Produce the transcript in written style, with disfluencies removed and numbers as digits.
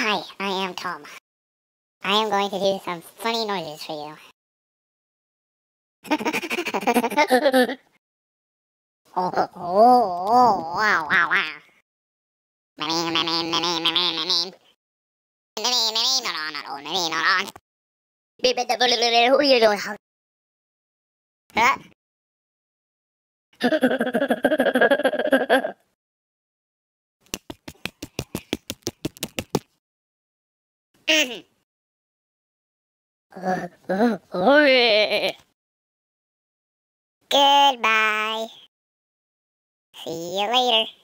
Hi, I am Tom. I am going to do some funny noises for you. Wow, wow, wow. Goodbye. See you later.